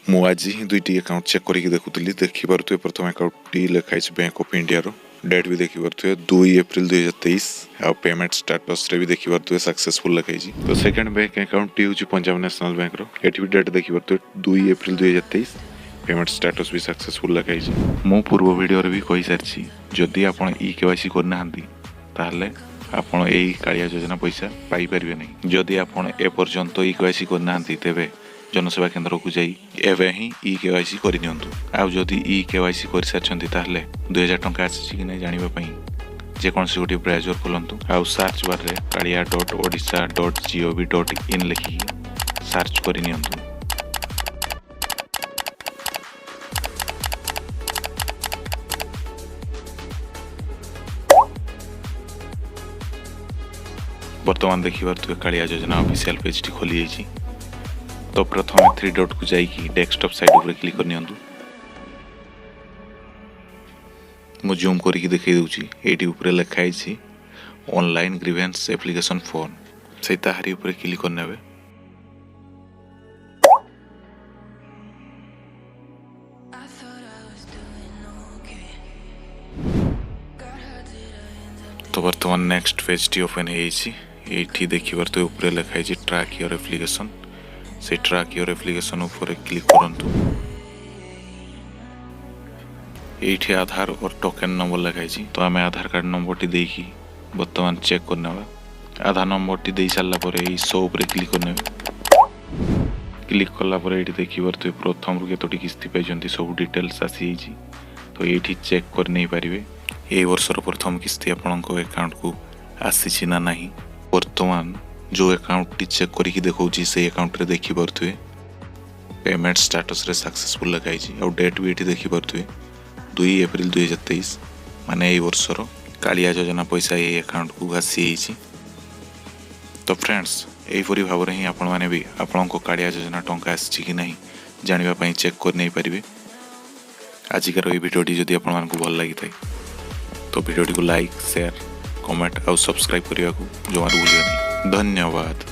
मु आज ही दुईटी account check करके देखुली देखिपे प्रथम अकाउंट टी लिखाई बैंक ऑफ इंडिया रो डेट भी देखिपे 2 एप्रिल 2023 आ पेमेंट स्टेटस रे भी देखिपे सक्सेसफुल लिखाई। तो सेकंड बैंक अकाउंट टी हूँ पंजाब नेशनल बैंक रो एटी भी डेट देखिपे 2 एप्रिल 2023 पेमेंट स्टेटस भी सक्सेसफुल लिखाई। मो पूर्व वीडियो रे भी कहि सारछि जदि आपण ई केवाईसी करना हंती ताहले आपण एई कालिया योजना पैसा पाई परिबे नै। जदि आपण ए पर्यंत ई केवाईसी करना हंती तेबे जनसेवा केन्द्र को जाई एवं ही ई केवाईसी कर नियंतु। आउ जदि ई केवाईसी कर सारछंती ताहले 2000 टंका आछि कि नै जानिबा पई जेकोनसी गोटे ब्राउजर खोलंतु आउ सर्च बार रे kalia.odisha.gov.in लिखि सर्च कर नियंतु। वर्तमान देखिए कालिया योजना ऑफिशियल पेज टी खोली जाइए। तो प्रथम 3 डॉट को जाइए डेस्कटॉप साइड ऊपर क्लिक करनी मु जूम करके देखई दूची एटी ऊपर लिखाई छी ऑनलाइन ग्रीवेंस एप्लीकेशन फॉर्म से ताहारी ऊपर क्लिक करनेबे। तो वर्तमान नेक्स्ट पेज टी ओपन एठी देखिबार तो ऊपर लिखाई छी ट्रैक योर एप्लीकेशन से ट्रैक योर एप्लीकेशन ऊपर क्लिक करंतु। एठी आधार और टोकन नंबर लिखाई छी तो हमें आधार कार्ड नंबर टी देकी वर्तमान चेक करनेबा। आधार नंबर टी देई साला परे ई शो ऊपर क्लिक करनेबे। क्लिक करला परे एठी देखिबार तो प्रथम रु केतोटी किस्ती पाइजंती सब डिटेल्स आसी छी तो एठी चेक कर नै परिबे ए वर्षर प्रथम किस्ती आपनको अकाउंट को आसी ना नहीं। वर्तमान जो अकाउंट टी चेक करके देखौची से अकाउंट रे देखि परथुए पेमेंट स्टेटस रे सक्सेसफुल लगाई छी और डेट भी एठी देखि परथुए 2 एप्रिल 2023 माने ए वर्षर कालिया योजना पैसा ए अकाउंट को आसी छी। तो फ्रेंड्स एई परि भाव रे ही आपण माने भी आपनको कालिया योजना टंका आसी कि नहीं जानिबा पई चेक कर नै परिबे। आजिकार ए वीडियोटी जदि आपण मानकु भल लागि थाई तो वीडियो को लाइक शेयर कमेंट और सब्सक्राइब करने को जमार भूलिए नहीं। धन्यवाद।